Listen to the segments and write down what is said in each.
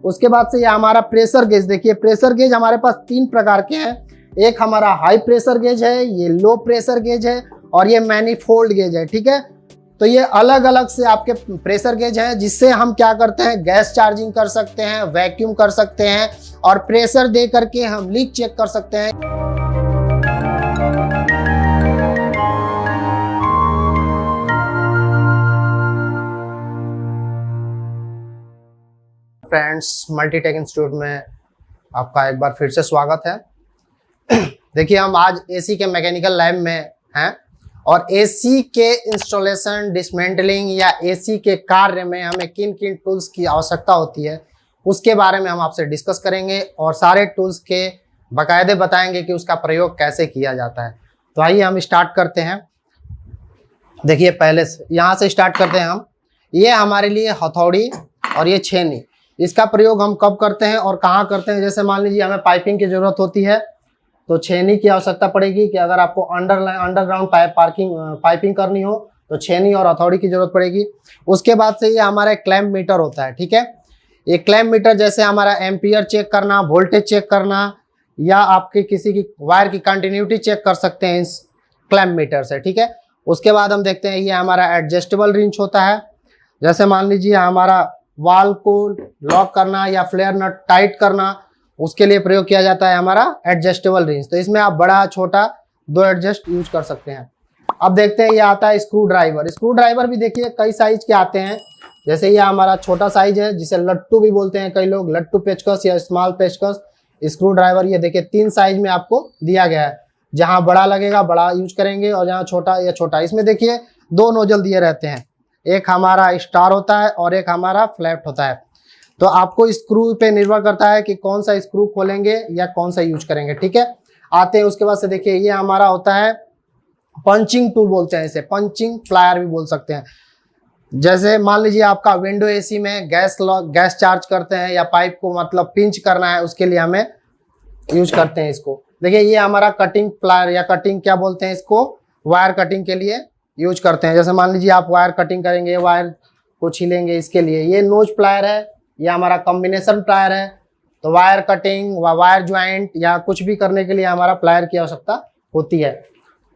उसके बाद से ये हमारा प्रेशर गेज, देखिए प्रेशर गेज हमारे पास 3 प्रकार के हैं। एक हमारा हाई प्रेशर गेज है, ये लो प्रेशर गेज है और ये मैनीफोल्ड गेज है। ठीक है, तो ये अलग अलग से आपके प्रेशर गेज हैं, जिससे हम क्या करते हैं, गैस चार्जिंग कर सकते हैं, वैक्यूम कर सकते हैं और प्रेशर दे करके हम लीक चेक कर सकते हैं। फ्रेंड्स, मल्टीटेक इंस्टीट्यूट में आपका एक बार फिर से स्वागत है। देखिए हम आज एसी के मैकेनिकल लैब में हैं और एसी के इंस्टॉलेशन, डिसमेंटलिंग या एसी के कार्य में हमें किन किन टूल्स की आवश्यकता होती है उसके बारे में हम आपसे डिस्कस करेंगे और सारे टूल्स के बाकायदे बताएंगे कि उसका प्रयोग कैसे किया जाता है। तो आइए हम स्टार्ट करते हैं। देखिए पहले से यहाँ से स्टार्ट करते हैं हम। ये हमारे लिए हथौड़ी और ये छेनी, इसका प्रयोग हम कब करते हैं और कहाँ करते हैं। जैसे मान लीजिए हमें पाइपिंग की ज़रूरत होती है तो छेनी की आवश्यकता पड़ेगी कि अगर आपको अंडरग्राउंड पाइपिंग करनी हो तो छेनी और हथौड़ी की जरूरत पड़ेगी। उसके बाद से ये हमारा क्लैंप मीटर होता है। ठीक है, ये क्लैंप मीटर जैसे हमारा एम्पियर चेक करना, वोल्टेज चेक करना या आपके किसी की वायर की कंटिन्यूटी चेक कर सकते हैं इस क्लैंप मीटर से। ठीक है, उसके बाद हम देखते हैं ये हमारा एडजस्टेबल रिंच होता है। जैसे मान लीजिए हमारा वाल को लॉक करना या फ्लेयर नट टाइट करना, उसके लिए प्रयोग किया जाता है हमारा एडजस्टेबल रिंच। तो इसमें आप बड़ा छोटा 2 एडजस्ट यूज कर सकते हैं। अब देखते हैं ये आता है स्क्रू ड्राइवर। स्क्रू ड्राइवर भी देखिए कई साइज के आते हैं। जैसे ये हमारा छोटा साइज है जिसे लट्टू भी बोलते हैं कई लोग, लट्टू पेचकस या स्मॉल पेचकस स्क्रू ड्राइवर। ये देखिए 3 साइज में आपको दिया गया है। जहाँ बड़ा लगेगा बड़ा यूज करेंगे और जहाँ छोटा या छोटा। इसमें देखिए 2 नोजल दिए रहते हैं, एक हमारा स्टार होता है और एक हमारा फ्लैट होता है। तो आपको स्क्रू पे निर्भर करता है कि कौन सा स्क्रू खोलेंगे या कौन सा यूज करेंगे। ठीक है, आते हैं उसके बाद से देखिए ये हमारा होता है पंचिंग टूल बोलते हैं इसे, पंचिंग प्लायर भी बोल सकते हैं। जैसे मान लीजिए आपका विंडो एसी में गैस चार्ज करते हैं या पाइप को मतलब पिंच करना है, उसके लिए हमें यूज करते हैं इसको। देखिए ये हमारा कटिंग प्लायर या कटिंग क्या बोलते हैं इसको, वायर कटिंग के लिए यूज करते हैं। जैसे मान लीजिए आप वायर कटिंग करेंगे, वायर को छीलेंगे, इसके लिए ये नोज प्लायर है। ये हमारा कॉम्बिनेशन प्लायर है। तो वायर कटिंग व वायर ज्वाइंट या कुछ भी करने के लिए हमारा प्लायर की आवश्यकता होती है।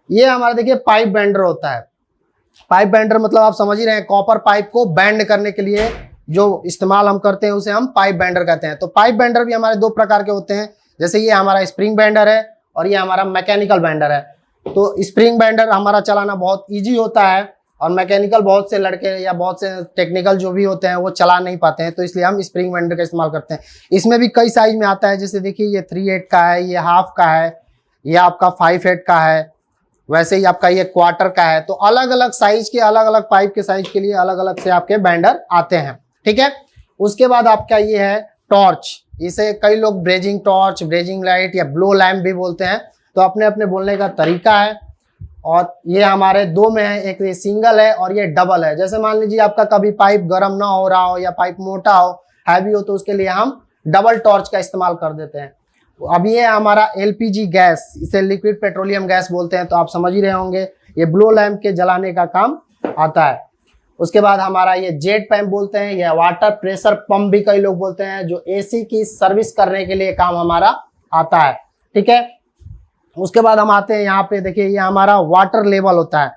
ये हमारा देखिए पाइप बेंडर होता है। पाइप बेंडर मतलब आप समझ ही रहे हैं, कॉपर पाइप को बेंड करने के लिए जो इस्तेमाल हम करते हैं उसे हम पाइप बेंडर कहते हैं। तो पाइप बेंडर भी हमारे 2 प्रकार के होते हैं। जैसे ये हमारा स्प्रिंग बेंडर है और ये हमारा मैकेनिकल बेंडर है। तो स्प्रिंग बेंडर हमारा चलाना बहुत ईजी होता है और मैकेनिकल बहुत से लड़के या बहुत से टेक्निकल जो भी होते हैं वो चला नहीं पाते हैं, तो इसलिए हम स्प्रिंग बेंडर का इस्तेमाल करते हैं। इसमें भी कई साइज में आता है। जैसे देखिए ये 3/8 का है, ये हाफ का है, ये आपका 5/8 का है, वैसे ही आपका ये क्वार्टर का है। तो अलग अलग साइज के, अलग अलग पाइप के साइज के लिए अलग अलग से आपके बेंडर आते हैं। ठीक है, उसके बाद आपका ये है टॉर्च। इसे कई लोग ब्रेजिंग टॉर्च, ब्रेजिंग लाइट या ब्लो लैम्प भी बोलते हैं। तो अपने अपने बोलने का तरीका है। और ये हमारे 2 में है, एक ये सिंगल है और ये डबल है। जैसे मान लीजिए आपका कभी पाइप गर्म ना हो रहा हो या पाइप मोटा हो, हैवी हो, तो उसके लिए हम डबल टॉर्च का इस्तेमाल कर देते हैं। तो अब ये हमारा एलपीजी गैस, इसे लिक्विड पेट्रोलियम गैस बोलते हैं, तो आप समझ ही रहे होंगे ये ब्लो लैम्प के जलाने का काम आता है। उसके बाद हमारा ये जेट पैम्प बोलते हैं या वाटर प्रेशर पंप भी कई लोग बोलते हैं, जो एसी की सर्विस करने के लिए काम हमारा आता है। ठीक है, उसके बाद हम आते हैं यहाँ पे। देखिए ये हमारा वाटर लेवल होता है।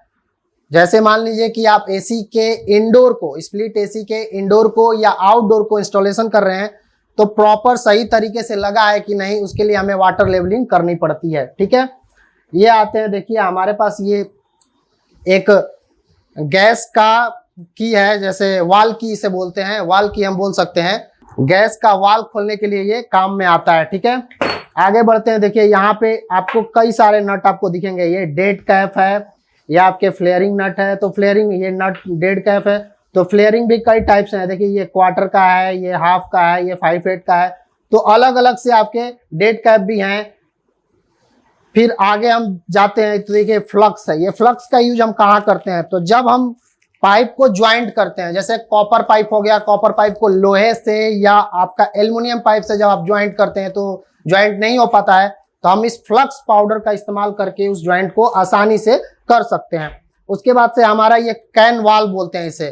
जैसे मान लीजिए कि आप एसी के इंडोर को, स्प्लिट एसी के इंडोर को या आउटडोर को इंस्टॉलेशन कर रहे हैं, तो प्रॉपर सही तरीके से लगा है कि नहीं, उसके लिए हमें वाटर लेवलिंग करनी पड़ती है। ठीक है, ये आते हैं। देखिए हमारे पास ये एक गैस का की है, जैसे वाल की इसे बोलते हैं, वाल की हम बोल सकते हैं। गैस का वाल खोलने के लिए ये काम में आता है। ठीक है, आगे बढ़ते हैं। देखिए यहाँ पे आपको कई सारे नट आपको दिखेंगे। ये डेड कैप है, ये आपके फ्लेयरिंग नट है। तो फ्लेयरिंग, ये नट डेड कैप है। तो फ्लेयरिंग भी कई टाइप्स हैं। देखिए ये क्वार्टर का है, ये हाफ का है, ये 5/8 का है। तो अलग अलग से आपके डेड कैप भी हैं। फिर आगे हम जाते हैं तो देखिए फ्लक्स है। ये फ्लक्स का यूज हम कहाँ करते हैं, तो जब हम पाइप को ज्वाइंट करते हैं, जैसे कॉपर पाइप हो गया, कॉपर पाइप को लोहे से या आपका एल्युमिनियम पाइप से जब आप ज्वाइंट करते हैं तो ज्वाइंट नहीं हो पाता है, तो हम इस फ्लक्स पाउडर का इस्तेमाल करके उस ज्वाइंट को आसानी से कर सकते हैं। उसके बाद से हमारा ये कैन वाल बोलते हैं इसे।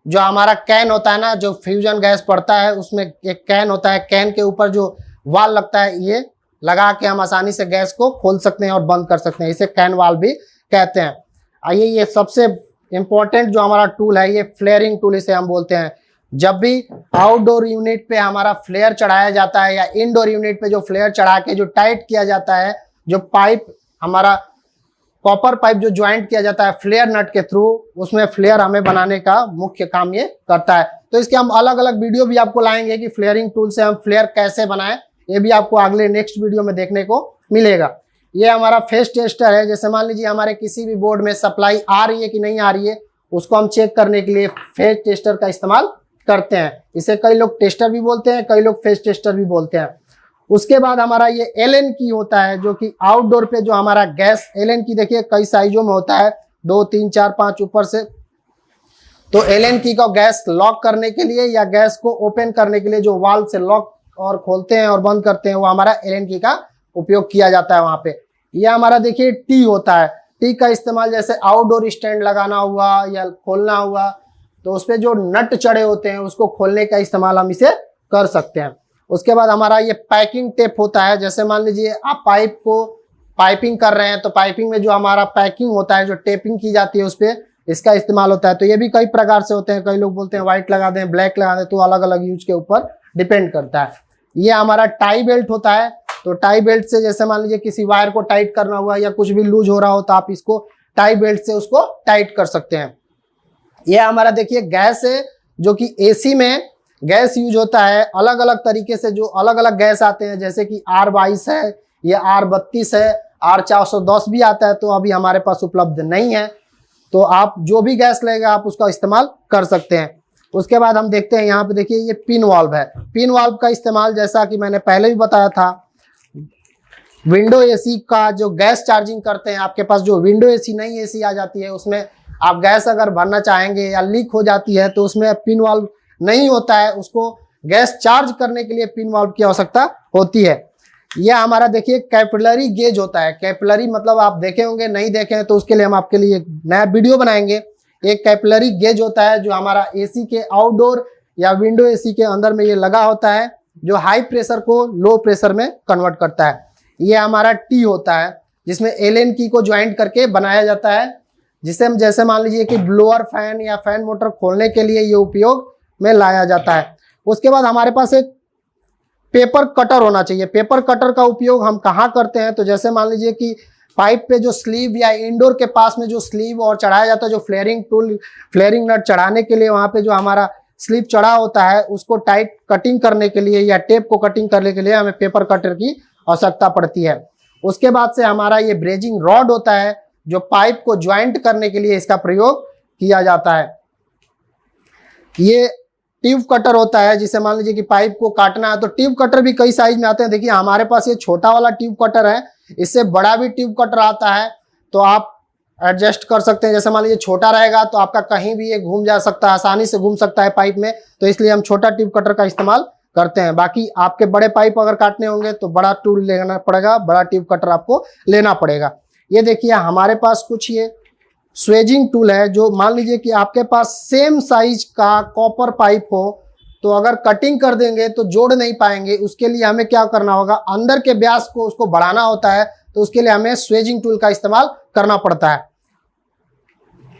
जो हमारा कैन होता है ना, जो फ्यूजन गैस पड़ता है उसमें एक कैन होता है, कैन के ऊपर जो वाल्व लगता है, ये लगा के हम आसानी से गैस को खोल सकते हैं और बंद कर सकते हैं, इसे कैन वाल्व भी कहते हैं। आइए, ये सबसे इंपॉर्टेंट जो हमारा टूल है, ये फ्लेयरिंग टूल इसे हम बोलते हैं। जब भी आउटडोर यूनिट पे हमारा फ्लेयर चढ़ाया जाता है या इनडोर यूनिट पे जो फ्लेयर चढ़ा के जो टाइट किया जाता है, जो पाइप हमारा कॉपर पाइप जो ज्वाइंट किया जाता है फ्लेयर नट के थ्रू, उसमें फ्लेयर हमें बनाने का मुख्य काम ये करता है। तो इसके हम अलग अलग वीडियो भी आपको लाएंगे कि फ्लेयरिंग टूल से हम फ्लेयर कैसे बनाएं, ये भी आपको अगले नेक्स्ट वीडियो में देखने को मिलेगा। ये हमारा फेस टेस्टर है। जैसे मान लीजिए हमारे किसी भी बोर्ड में सप्लाई आ रही है कि नहीं आ रही है, उसको हम चेक करने के लिए फेस टेस्टर का इस्तेमाल करते हैं। इसे कई लोग टेस्टर भी बोलते हैं, कई लोग फेस टेस्टर भी बोलते हैं। उसके बाद हमारा ये एलन की होता है, जो कि आउटडोर पे जो हमारा गैस, एलन की देखिए कई साइजों में होता है, 2, 3, 4, 5 ऊपर से। तो एलन की को गैस लॉक करने के लिए या गैस को ओपन करने के लिए जो वाल्व से लॉक और खोलते हैं और बंद करते हैं, वो हमारा एलन की का उपयोग किया जाता है वहां पे। यह हमारा देखिए टी होता है। टी का इस्तेमाल जैसे आउटडोर स्टैंड लगाना हुआ या खोलना हुआ, तो उसपे जो नट चढ़े होते हैं उसको खोलने का इस्तेमाल हम इसे कर सकते हैं। उसके बाद हमारा ये पैकिंग टेप होता है। जैसे मान लीजिए आप पाइप को पाइपिंग कर रहे हैं, तो पाइपिंग में जो हमारा पैकिंग होता है, जो टेपिंग की जाती है, उस पर इसका इस्तेमाल होता है। तो ये भी कई प्रकार से होते हैं। कई लोग बोलते हैं व्हाइट लगा दें, ब्लैक लगा दें, तो अलग अलग यूज के ऊपर डिपेंड करता है। ये हमारा टाई बेल्ट होता है। तो टाई बेल्ट से जैसे मान लीजिए किसी वायर को टाइट करना हुआ या कुछ भी लूज हो रहा हो, तो आप इसको टाई बेल्ट से उसको टाइट कर सकते हैं। यह हमारा देखिए गैस है, जो कि एसी में गैस यूज होता है। अलग अलग तरीके से जो अलग अलग गैस आते हैं, जैसे कि R22 है, ये R32 है, R410 भी आता है, तो अभी हमारे पास उपलब्ध नहीं है। तो आप जो भी गैस लेगा आप उसका इस्तेमाल कर सकते हैं। उसके बाद हम देखते हैं यहाँ पे देखिए ये पिन वाल्व है। पिन वाल्व का इस्तेमाल जैसा कि मैंने पहले भी बताया था, विंडो एसी का जो गैस चार्जिंग करते हैं, आपके पास जो विंडो एसी नई एसी आ जाती है, उसमें आप गैस अगर भरना चाहेंगे या लीक हो जाती है, तो उसमें पिन वाल्व नहीं होता है, उसको गैस चार्ज करने के लिए पिन वाल्व की आवश्यकता होती है। यह हमारा देखिए कैपिलरी गेज होता है। कैपिलरी मतलब आप देखे होंगे, नहीं देखे हैं तो उसके लिए हम आपके लिए नया वीडियो बनाएंगे। एक कैपिलरी गेज होता है जो हमारा एसी के आउटडोर या विंडो एसी के अंदर में ये लगा होता है, जो हाई प्रेशर को लो प्रेशर में कन्वर्ट करता है। ये हमारा टी होता है, जिसमें एलन की को ज्वाइंट करके बनाया जाता है, जिसे हम जैसे मान लीजिए कि ब्लोअर फैन या फैन मोटर खोलने के लिए ये उपयोग में लाया जाता है। उसके बाद हमारे पास एक पेपर कटर होना चाहिए। पेपर कटर का उपयोग हम कहाँ करते हैं, तो जैसे मान लीजिए कि पाइप पे जो स्लीव या इंडोर के पास में जो स्लीव और चढ़ाया जाता है, जो फ्लेयरिंग टूल फ्लेयरिंग नट चढ़ाने के लिए वहां पे जो हमारा स्लीव चढ़ा होता है, उसको टाइट कटिंग करने के लिए या टेप को कटिंग करने के लिए हमें पेपर कटर की आवश्यकता पड़ती है। उसके बाद से हमारा ये ब्रेजिंग रॉड होता है, जो पाइप को ज्वाइंट करने के लिए इसका प्रयोग किया जाता है। ये ट्यूब कटर होता है, जिसे मान लीजिए कि पाइप को काटना है, तो ट्यूब कटर भी कई साइज में आते हैं। देखिए हमारे पास ये छोटा वाला ट्यूब कटर है, इससे बड़ा भी ट्यूब कटर आता है, तो आप एडजस्ट कर सकते हैं। जैसे मान लीजिए छोटा रहेगा तो आपका कहीं भी ये घूम जा सकता है, आसानी से घूम सकता है पाइप में, तो इसलिए हम छोटा ट्यूब कटर का इस्तेमाल करते हैं। बाकी आपके बड़े पाइप अगर काटने होंगे तो बड़ा टूल लेना पड़ेगा, बड़ा ट्यूब कटर आपको लेना पड़ेगा। ये देखिए हमारे पास कुछ ये स्वेजिंग टूल है, जो मान लीजिए कि आपके पास सेम साइज का कॉपर पाइप हो, तो अगर कटिंग कर देंगे तो जोड़ नहीं पाएंगे। उसके लिए हमें क्या करना होगा, अंदर के व्यास को उसको बढ़ाना होता है, तो उसके लिए हमें स्वेजिंग टूल का इस्तेमाल करना पड़ता है।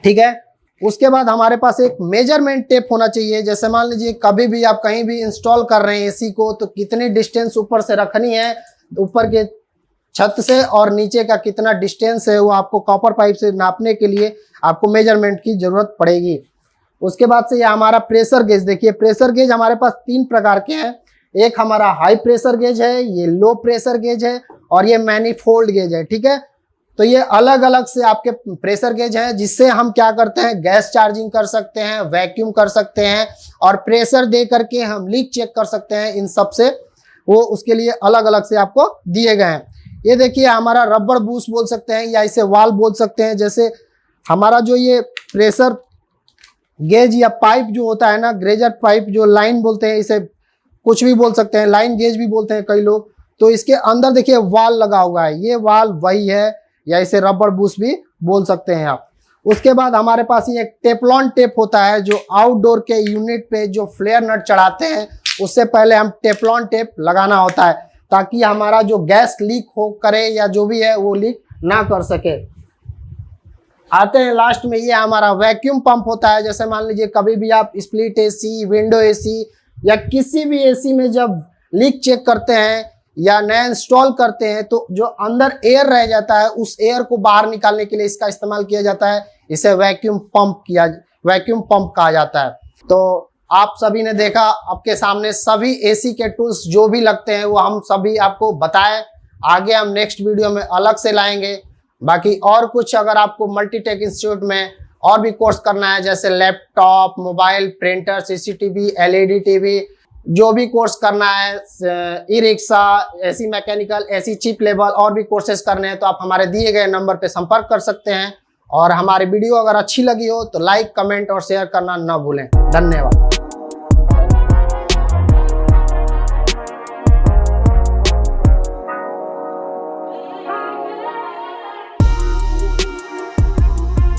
ठीक है। उसके बाद हमारे पास एक मेजरमेंट टेप होना चाहिए। जैसे मान लीजिए कभी भी आप कहीं भी इंस्टॉल कर रहे हैं एसी को, तो कितनी डिस्टेंस ऊपर से रखनी है, ऊपर के छत से, और नीचे का कितना डिस्टेंस है, वो आपको कॉपर पाइप से नापने के लिए आपको मेजरमेंट की जरूरत पड़ेगी। उसके बाद से ये हमारा प्रेशर गेज। देखिए प्रेशर गेज हमारे पास 3 प्रकार के हैं। एक हमारा हाई प्रेशर गेज है, ये लो प्रेशर गेज है, और ये मैनीफोल्ड गेज है। ठीक है। तो ये अलग अलग से आपके प्रेशर गेज हैं, जिससे हम क्या करते हैं, गैस चार्जिंग कर सकते हैं, वैक्यूम कर सकते हैं, और प्रेशर दे करके हम लीक चेक कर सकते हैं। इन सब से वो उसके लिए अलग अलग से आपको दिए गए हैं। ये देखिए हमारा रबर बूस बोल सकते हैं, या इसे वाल्व बोल सकते हैं। जैसे हमारा जो ये प्रेशर गेज या पाइप जो होता है ना, ग्रेजर पाइप जो लाइन बोलते हैं, इसे कुछ भी बोल सकते हैं, लाइन गेज भी बोलते हैं कई लोग। तो इसके अंदर देखिए वाल लगा हुआ है, ये वाल वही है, या इसे रबर बूस भी बोल सकते हैं आप। उसके बाद हमारे पास ये एक टेफलॉन टेप होता है जो आउटडोर के यूनिट पे जो फ्लेयर नट चढ़ाते हैं उससे पहले हम टेफलॉन टेप लगाना होता है ताकि हमारा जो गैस लीक हो करे या जो भी है वो लीक ना कर सके। आते हैं लास्ट में, ये हमारा वैक्यूम पंप होता है। जैसे मान लीजिए कभी भी आप स्प्लिट एसी, विंडो एसी या किसी भी एसी में जब लीक चेक करते हैं या नया इंस्टॉल करते हैं तो जो अंदर एयर रह जाता है उस एयर को बाहर निकालने के लिए इसका इस्तेमाल किया जाता है। इसे वैक्यूम पंप कहा जाता है। तो आप सभी ने देखा, आपके सामने सभी एसी के टूल्स जो भी लगते हैं वो हम सभी आपको बताएं। आगे हम नेक्स्ट वीडियो में अलग से लाएंगे। बाकी और कुछ अगर आपको मल्टीटेक इंस्टीट्यूट में और भी कोर्स करना है जैसे laptop, mobile, printer, CCTV, LED TV, जो भी कोर्स करना है, e rickshaw, AC mechanical, AC chip level और भी कोर्सेज करने हैं तो आप हमारे दिए गए नंबर पे संपर्क कर सकते हैं। और हमारी वीडियो अगर अच्छी लगी हो तो लाइक, कमेंट और शेयर करना न भूलें। धन्यवाद।